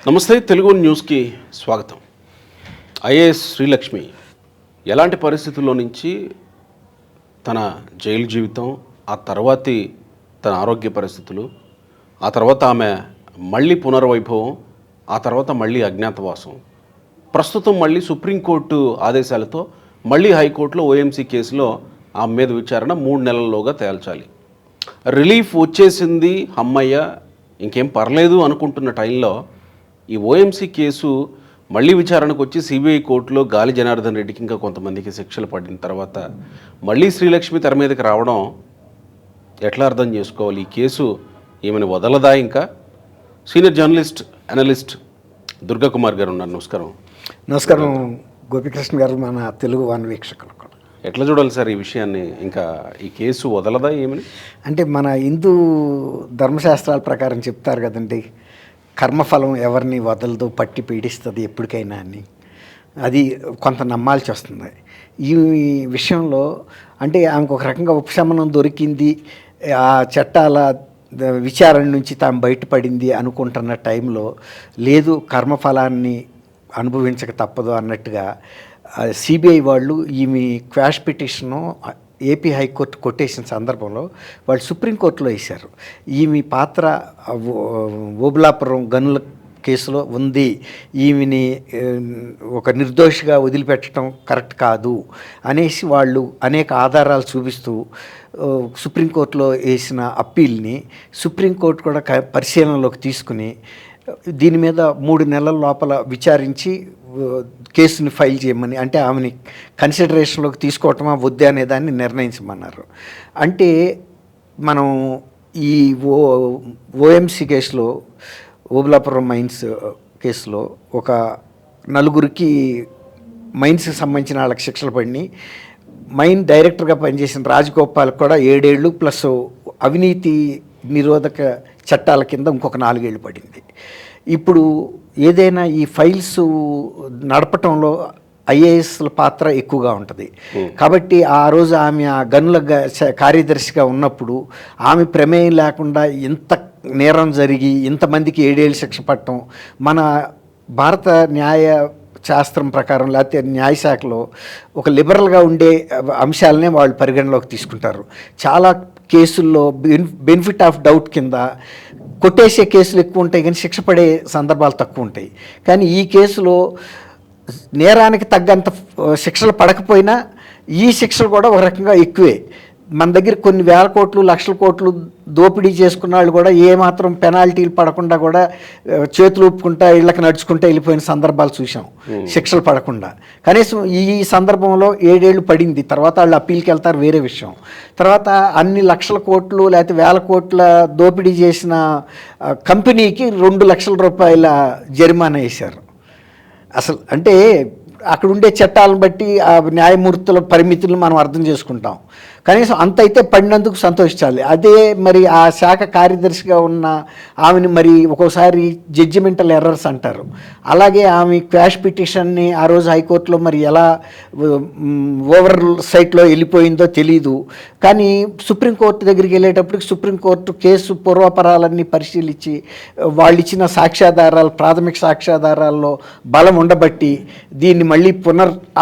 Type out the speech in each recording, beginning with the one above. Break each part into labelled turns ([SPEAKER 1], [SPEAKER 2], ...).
[SPEAKER 1] నమస్తే తెలుగు న్యూస్కి స్వాగతం. ఐఏఎస్ శ్రీలక్ష్మి ఎలాంటి పరిస్థితుల్లో నుంచి తన జైలు జీవితం, ఆ తర్వాతి తన ఆరోగ్య పరిస్థితులు, ఆ తర్వాత ఆమె మళ్ళీ పునర్వైభవం, ఆ తర్వాత మళ్ళీ అజ్ఞాతవాసం, ప్రస్తుతం మళ్ళీ సుప్రీంకోర్టు ఆదేశాలతో మళ్ళీ హైకోర్టులో ఓఎంసీ కేసులో ఆమె మీద విచారణ 3 నెలల్లోగా తేల్చాలి. రిలీఫ్ వచ్చేసింది, అమ్మయ్య ఇంకేం పర్లేదు అనుకుంటున్న టైంలో ఈ ఓఎంసీ కేసు మళ్ళీ విచారణకు వచ్చి సిబిఐ కోర్టులో గాలి జనార్దన్ రెడ్డికి ఇంకా కొంతమందికి శిక్షలు పడిన తర్వాత మళ్ళీ శ్రీలక్ష్మి తెర మీదకి రావడం ఎట్లా అర్థం చేసుకోవాలి? ఈ కేసు ఈమెను వదలదా? ఇంకా సీనియర్ జర్నలిస్ట్ అనలిస్ట్ దుర్గాకుమార్ గారు ఉన్నారు. నమస్కారం.
[SPEAKER 2] నమస్కారం గోపికృష్ణ గారు, మన తెలుగు వన్ వీక్షకులు కూడా.
[SPEAKER 1] ఎట్లా చూడాలి సార్ ఈ విషయాన్ని? ఇంకా ఈ కేసు వదలదా ఏమని?
[SPEAKER 2] అంటే మన హిందూ ధర్మశాస్త్రాల ప్రకారం చెప్తారు కదండి, కర్మఫలం ఎవరిని వదలదు, పట్టి పీడిస్తుంది ఎప్పటికైనా అని. అది కొంత నమ్మాల్సి వస్తుంది. ఈ విషయంలో అంటే ఆమెకు ఒక రకంగా ఉపశమనం దొరికింది, ఆ చట్టాల విచారణ నుంచి తాము బయటపడింది అనుకుంటున్న టైంలో లేదు, కర్మఫలాన్ని అనుభవించక తప్పదు అన్నట్టుగా సిబిఐ వాళ్ళు ఈమె క్వాష్ పిటిషను ఏపీ హైకోర్టు కొట్టేసిన సందర్భంలో వాళ్ళు సుప్రీంకోర్టులో వేశారు. ఈమె పాత్ర ఓబులాపురం గనుల కేసులో ఉంది, ఈమెని ఒక నిర్దోషిగా వదిలిపెట్టడం కరెక్ట్ కాదు అనేసి వాళ్ళు అనేక ఆధారాలు చూపిస్తూ సుప్రీంకోర్టులో వేసిన అప్పీల్ని సుప్రీంకోర్టు కూడా పరిశీలనలోకి తీసుకుని దీని మీద 3 నెలల లోపల విచారించి కేసుని ఫైల్ చేయమని, అంటే ఆమెని కన్సిడరేషన్లోకి తీసుకోవటమా వద్దా అనే దాన్ని నిర్ణయించమన్నారు. అంటే మనం ఈ ఓఎంసీ కేసులో, ఓబులాపురం మైన్స్ కేసులో ఒక 4 మైన్స్కి సంబంధించిన వాళ్ళకి శిక్షలు పడినాయి. మైన్ డైరెక్టర్గా పనిచేసిన రాజగోపాల్ కూడా 7 ఏళ్ళు ప్లస్ అవినీతి నిరోధక చట్టాల కింద ఇంకొక 4 ఏళ్ళు పడింది. ఇప్పుడు ఏదైనా ఈ ఫైల్స్ నడపటంలో ఐఏఎస్ల పాత్ర ఎక్కువగా ఉంటుంది కాబట్టి ఆ రోజు ఆమె ఆ గనుల కార్యదర్శిగా ఉన్నప్పుడు ఆమె ప్రమేయం లేకుండా ఇంత నేరం జరిగి ఇంతమందికి 7 ఏళ్ళు శిక్ష పడటం మన భారత న్యాయ శాస్త్రం ప్రకారం, లేకపోతే న్యాయశాఖలో ఒక లిబరల్గా ఉండే అంశాలనే వాళ్ళు పరిగణలోకి తీసుకుంటారు. చాలా కేసుల్లో బెనిఫిట్ ఆఫ్ డౌట్ కింద కొట్టేసే కేసులు ఎక్కువ ఉంటాయి కానీ శిక్ష పడే సందర్భాలు తక్కువ ఉంటాయి. కానీ ఈ కేసులో నేరానికి తగ్గంత శిక్షలు పడకపోయినా ఈ శిక్షలు కూడా ఒక రకంగా ఎక్కువే. మన దగ్గర కొన్ని వేల కోట్లు, లక్షల కోట్లు దోపిడీ చేసుకున్న వాళ్ళు కూడా ఏమాత్రం పెనాల్టీలు పడకుండా కూడా చేతులు ఊపుకుంటా ఇళ్ళకి నడుచుకుంటూ వెళ్ళిపోయిన సందర్భాలు చూసాం, శిక్షలు పడకుండా. కనీసం ఈ సందర్భంలో 7 ఏళ్ళు పడింది. తర్వాత వాళ్ళు అప్పీల్కి వెళ్తారు, వేరే విషయం. తర్వాత అన్ని లక్షల కోట్లు లేకపోతే వేల కోట్ల దోపిడీ చేసిన కంపెనీకి 2 లక్షల రూపాయల జరిమానా వేశారు. అసలు అంటే అక్కడ ఉండే చట్టాలను బట్టి ఆ న్యాయమూర్తుల పరిమితులను మనం అర్థం చేసుకుంటాం. కనీసం అంత అయితే పడినందుకు సంతోషించాలి. అదే మరి ఆ శాఖ కార్యదర్శిగా ఉన్న ఆమెను మరి ఒక్కోసారి జడ్జిమెంటల్ ఎర్రర్స్ అంటారు. అలాగే ఆమె క్వాష్ పిటిషన్ని ఆ రోజు హైకోర్టులో మరి ఎలా ఓవర్ సైట్లో వెళ్ళిపోయిందో తెలీదు. కానీ సుప్రీంకోర్టు దగ్గరికి వెళ్ళేటప్పటికి సుప్రీంకోర్టు కేసు పూర్వాపరాలన్నీ పరిశీలించి వాళ్ళు ఇచ్చిన సాక్ష్యాధారాలు, ప్రాథమిక సాక్ష్యాధారాల్లో బలం ఉండబట్టి దీన్ని మళ్ళీ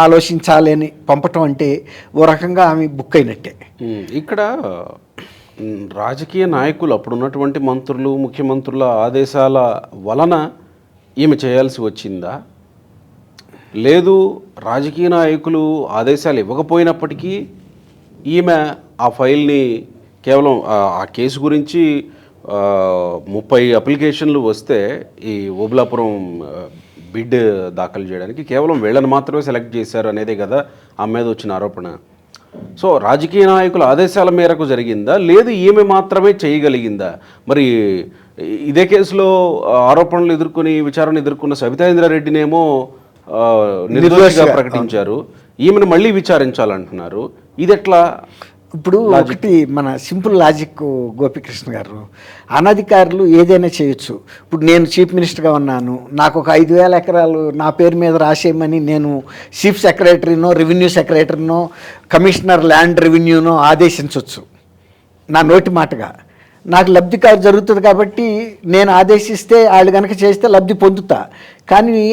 [SPEAKER 2] ఆలోచించాలి అని పంపటం అంటే ఓ రకంగా ఆమె బుక్ అయినట్టే.
[SPEAKER 1] ఇక్కడ రాజకీయ నాయకులు, అప్పుడున్నటువంటి మంత్రులు, ముఖ్యమంత్రుల ఆదేశాల వలన ఈమె చేయాల్సి వచ్చిందా? లేదు రాజకీయ నాయకులు ఆదేశాలు ఇవ్వకపోయినప్పటికీ ఈమె ఆ ఫైల్ని కేవలం ఆ కేసు గురించి 30 అప్లికేషన్లు వస్తే ఈ ఓబులాపురం బిడ్ దాఖలు చేయడానికి కేవలం వీళ్ళని మాత్రమే సెలెక్ట్ చేశారు అనేదే కదా ఆ మీద వచ్చిన ఆరోపణ. సో రాజకీయ నాయకుల ఆదేశాల మేరకు జరిగిందా, లేదు ఈమె మాత్రమే చేయగలిగిందా? మరి ఇదే కేసులో ఆరోపణలు ఎదుర్కొని విచారణ ఎదుర్కొన్న సబితా ఇంద్రారెడ్డినేమో నిర్దోషిగా ప్రకటించారు, ఈమెను మళ్ళీ విచారించాలంటున్నారు. ఇది ఎట్లా?
[SPEAKER 2] ఇప్పుడు ఒకటి మన సింపుల్ లాజిక్ గోపికృష్ణ గారు, అనధికారులు ఏదైనా చేయొచ్చు. ఇప్పుడు నేను చీఫ్ మినిస్టర్గా ఉన్నాను, నాకు ఒక 5,000 ఎకరాలు నా పేరు మీద రాసేయమని నేను చీఫ్ సెక్రటరీనో, రెవెన్యూ సెక్రటరీనో, కమిషనర్ ల్యాండ్ రెవెన్యూనో ఆదేశించవచ్చు నా నోటి మాటగా. నాకు లబ్ధి జరుగుతుంది కాబట్టి నేను ఆదేశిస్తే వాళ్ళు కనుక చేస్తే లబ్ధి పొందుతా. కానీ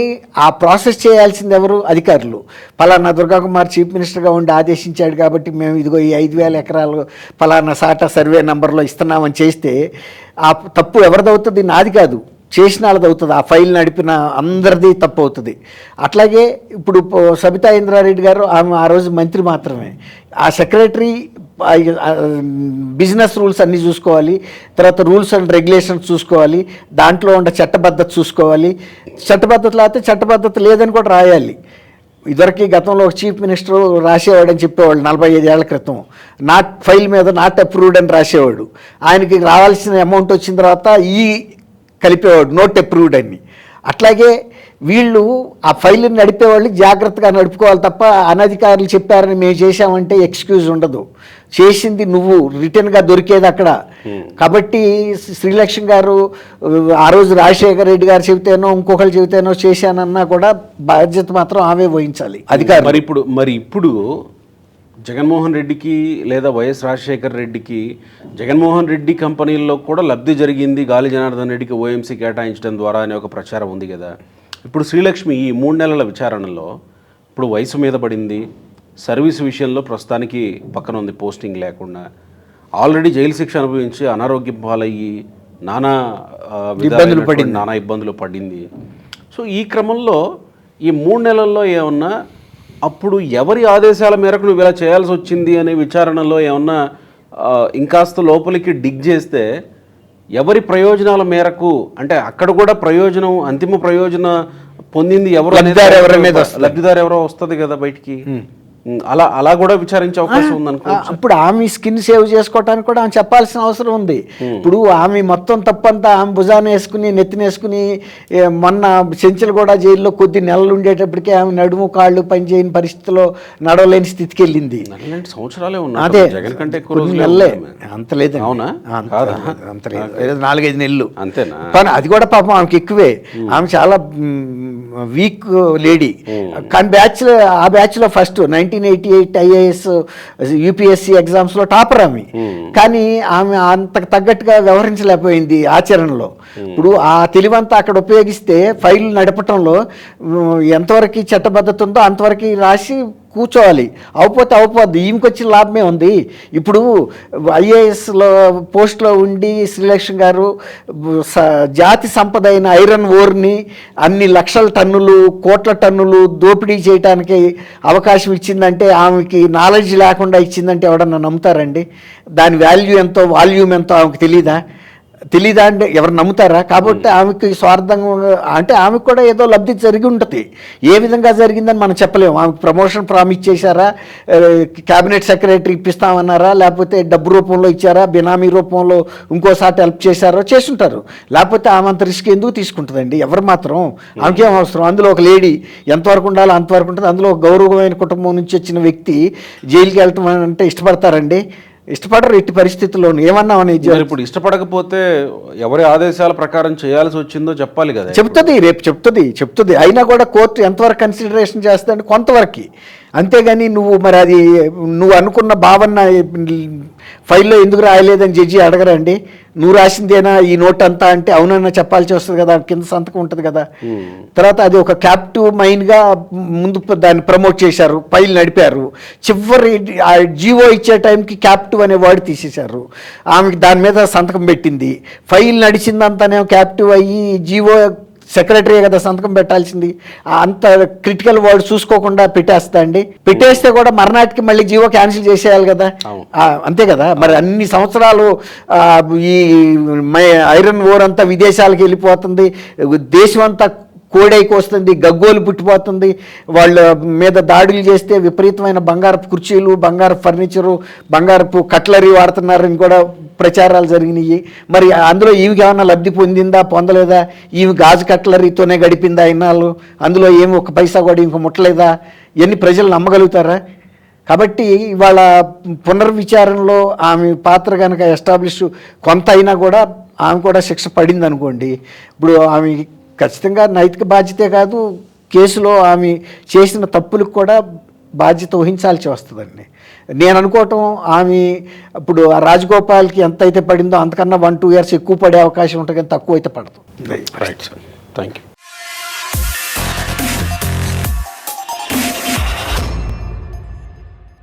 [SPEAKER 2] ఆ ప్రాసెస్ చేయాల్సింది ఎవరు? అధికారులు. పలానా దుర్గాకుమార్ చీఫ్ మినిస్టర్గా ఉండి ఆదేశించాడు కాబట్టి మేము ఇదిగో ఈ 5,000 ఎకరాలు పలానా సాటా సర్వే నెంబర్లో ఇస్తున్నామని చేస్తే ఆ తప్పు ఎవరిదవుతుంది? నాది కాదు, చేసిన వాళ్ళది అవుతుంది. ఆ ఫైల్ నడిపిన అందరిది తప్పు అవుతుంది. అట్లాగే ఇప్పుడు సబితా ఇంద్రారెడ్డి గారు, ఆమె ఆ రోజు మంత్రి మాత్రమే. ఆ సెక్రటరీ బిజినెస్ రూల్స్ అన్నీ చూసుకోవాలి, తర్వాత రూల్స్ అండ్ రెగ్యులేషన్స్ చూసుకోవాలి, దాంట్లో ఉండే చట్టబద్ధత చూసుకోవాలి. చట్టబద్ధత లేకపోతే చట్టబద్ధత లేదని కూడా రాయాలి. ఇదివరకు గతంలో ఒక చీఫ్ మినిస్టర్ రాసేవాడని చెప్పేవాళ్ళు 45 ఏళ్ల క్రితం. నాట్ ఫైల్ మీద నాట్ అప్రూవ్డ్ అని రాసేవాడు. ఆయనకి రావాల్సిన అమౌంట్ వచ్చిన తర్వాత కలిపేవాడు నోట్ అప్రూవ్డ్ అని. అట్లాగే వీళ్ళు ఆ ఫైల్ని నడిపేవాళ్ళు జాగ్రత్తగా నడుపుకోవాలి తప్ప అనధికారులు చెప్పారని మేము చేశామంటే ఎక్స్క్యూజ్ ఉండదు. చేసింది నువ్వు, రిటర్న్గా దొరికేది అక్కడ. కాబట్టి శ్రీలక్ష్మి గారు ఆ రోజు రాజశేఖర రెడ్డి గారు చెబితేనో ఇంకొకరు చెబితేనో చేశానన్నా కూడా బాధ్యత మాత్రం ఆమె వహించాలి అధికారులు.
[SPEAKER 1] మరి ఇప్పుడు జగన్మోహన్ రెడ్డికి లేదా వైఎస్ రాజశేఖర రెడ్డికి జగన్మోహన్ రెడ్డి కంపెనీల్లో కూడా లబ్ధి జరిగింది గాలి జనార్దన్ రెడ్డికి ఓఎంసీ కేటాయించడం ద్వారా అనే ఒక ప్రచారం ఉంది కదా. ఇప్పుడు శ్రీలక్ష్మి ఈ 3 నెలల విచారణలో ఇప్పుడు వయసు మీద పడింది, సర్వీస్ విషయంలో ప్రస్తుతానికి పక్కన ఉంది, పోస్టింగ్ లేకుండా ఆల్రెడీ జైలు శిక్ష అనుభవించి అనారోగ్యం పాలయ్యి నానా ఇబ్బందులు పడింది. సో ఈ క్రమంలో ఈ 3 నెలల్లో ఏమన్నా అప్పుడు ఎవరి ఆదేశాల మేరకు నువ్వు ఇలా చేయాల్సి వచ్చింది అనే విచారణలో ఏమన్నా ఇంకాస్త లోపలికి డిగ్ చేస్తే ఎవరి ప్రయోజనాల మేరకు, అంటే అక్కడ కూడా ప్రయోజనం, అంతిమ ప్రయోజన పొందింది ఎవరు, లబ్ధిదారు ఎవరో వస్తుంది కదా బయటికి. అలా కూడా విచారించే అవకాశం ఉంది అనుకో.
[SPEAKER 2] ఇప్పుడు ఆమె స్కిన్ సేవ్ చేసుకోవటానికి కూడా ఆమె చెప్పాల్సిన అవసరం ఉంది. ఇప్పుడు ఆమె మొత్తం తప్పంతా ఆమె భుజాన్ని వేసుకుని నెత్తినేసుకుని మొన్న చెంచలగూడ జైల్లో కొద్ది నెలలు ఉండేటప్పటికే ఆమె నడుము కాళ్ళు పనిచేయని పరిస్థితిలో నడవలేని స్థితికి వెళ్ళింది.
[SPEAKER 1] సంవత్సరాలే
[SPEAKER 2] అదే
[SPEAKER 1] నెలలే,
[SPEAKER 2] అంత లేదు,
[SPEAKER 1] అవునా?
[SPEAKER 2] అంత లేదు, 4-5 నెలలు
[SPEAKER 1] అంతేనా?
[SPEAKER 2] కానీ అది కూడా పాపం ఆమెకి ఎక్కువే. ఆమె చాలా వీక్ లేడీ. కానీ ఆ బ్యాచ్లో ఫస్ట్ 1988 ఐఏఎస్ యూపీఎస్సీ ఎగ్జామ్స్లో టాపర్ ఆమె. కానీ ఆమె అంతకు తగ్గట్టుగా వ్యవహరించలేకపోయింది ఆచరణలో. ఇప్పుడు ఆ తెలివంతా అక్కడ ఉపయోగిస్తే ఫైల్ నడపటంలో ఎంతవరకు చట్టబద్ధత ఉందో అంతవరకు రాసి కూర్చోవాలి. అవపోద్ది. ఈమెకొచ్చిన లాభమే ఉంది. ఇప్పుడు ఐఏఎస్లో పోస్ట్లో ఉండి శ్రీలక్ష్మి గారు జాతి సంపద అయిన ఐరన్ ఓర్ని అన్ని లక్షల టన్నులు, కోట్ల టన్నులు దోపిడీ చేయడానికి అవకాశం ఇచ్చిందంటే, ఆమెకి నాలెడ్జ్ లేకుండా ఇచ్చిందంటే ఎవడన్నా నమ్ముతారండి? దాని వాల్యూ ఎంతో, వాల్యూమ్ ఎంతో ఆమెకు తెలీదా అంటే ఎవరు నమ్ముతారా? కాబట్టి ఆమెకి స్వార్థంగా, అంటే ఆమెకు కూడా ఏదో లబ్ధి జరిగి ఉంటుంది. ఏ విధంగా జరిగిందని మనం చెప్పలేము. ఆమెకు ప్రమోషన్ ప్రామిస్ చేశారా, క్యాబినెట్ సెక్రటరీ ఇప్పిస్తామన్నారా, లేకపోతే డబ్బు రూపంలో ఇచ్చారా, బినామీ రూపంలో ఇంకోసారి హెల్ప్ చేశారో చేసుంటారు. లేకపోతే ఆమె అంత రిస్క్ ఎందుకు తీసుకుంటుందండి? ఎవరు మాత్రం ఆమెకేం అవసరం? అందులో ఒక లేడీ ఎంతవరకు ఉండాలో అంతవరకు ఉంటుంది. అందులో ఒక గౌరవమైన కుటుంబం నుంచి వచ్చిన వ్యక్తి జైలుకి వెళ్ళటం అంటే ఇష్టపడతారండి? ఇష్టపడరు ఎట్టి పరిస్థితుల్లోనూ. ఏమన్నామని
[SPEAKER 1] ఇప్పుడు ఇష్టపడకపోతే ఎవరి ఆదేశాల ప్రకారం చేయాల్సి వచ్చిందో చెప్పాలి కదా.
[SPEAKER 2] రేపు చెప్తుంది. అయినా కూడా కోర్టు ఎంతవరకు కన్సిడరేషన్ చేస్తుందంటే కొంతవరకు. అంతేగాని మరి అది నువ్వు అనుకున్న భావన ఫైల్లో ఎందుకు రాయలేదని జడ్జి అడగరండి. నువ్వు రాసిందేనా ఈ నోట్ అంతా అంటే అవునన్నా చెప్పాల్సి వస్తుంది కదా, కింద సంతకం ఉంటుంది కదా. తర్వాత అది ఒక క్యాప్టివ్ మైండ్గా ముందు దాన్ని ప్రమోట్ చేశారు, ఫైల్ నడిపారు. చివరి జీవో ఇచ్చే టైంకి క్యాప్టివ్ అనే వర్డ్ తీసేశారు. ఆమెకి దాని మీద సంతకం పెట్టింది. ఫైల్ నడిచిందంతానే క్యాప్టివ్ అయ్యి జీవో సెక్రటరీ కదా సంతకం పెట్టాల్సింది. అంత క్రిటికల్ వర్డ్ చూసుకోకుండా పెట్టేస్తే కూడా మర్నాటికి మళ్ళీ జీవో క్యాన్సిల్ చేసేయాలి కదా. అంతే కదా. మరి అన్ని సంవత్సరాలు ఈ ఐరన్ ఓర్ అంతా విదేశాలకు వెళ్ళిపోతుంది, దేశం అంతా కోడైకి వస్తుంది, గగ్గోలు పుట్టిపోతుంది. వాళ్ళ మీద దాడులు చేస్తే విపరీతమైన బంగారపు కుర్చీలు, బంగారపు ఫర్నిచరు, బంగారపు కట్లరీ వాడుతున్నారని కూడా ప్రచారాలు జరిగినాయి. మరి అందులో ఈవికి ఏమన్నా లబ్ధి పొందలేదా? ఈవి గాజు కట్లరీతోనే గడిపిందా ఇన్నాళ్ళు? అందులో ఏమి ఒక పైసా కూడా ఇంక ముట్టలేదా? ఇవన్నీ ప్రజలు నమ్మగలుగుతారా? కాబట్టి ఇవాళ పునర్విచారణలో ఆమె పాత్ర కనుక ఎస్టాబ్లిష్ కొంత అయినా కూడా ఆమె కూడా శిక్ష పడింది అనుకోండి. ఇప్పుడు ఆమె ఖచ్చితంగా నైతిక బాధ్యతే కాదు, కేసులో ఆమె చేసిన తప్పులకు కూడా బాధ్యత వహించాల్సి వస్తుందండి. నేను అనుకోవటం ఆమె ఇప్పుడు ఆ రాజగోపాల్కి ఎంత అయితే పడిందో అంతకన్నా 1-2 years ఎక్కువ పడే అవకాశం ఉంటుంది, కానీ తక్కువ అయితే పడదు.
[SPEAKER 1] Right sir, thank you.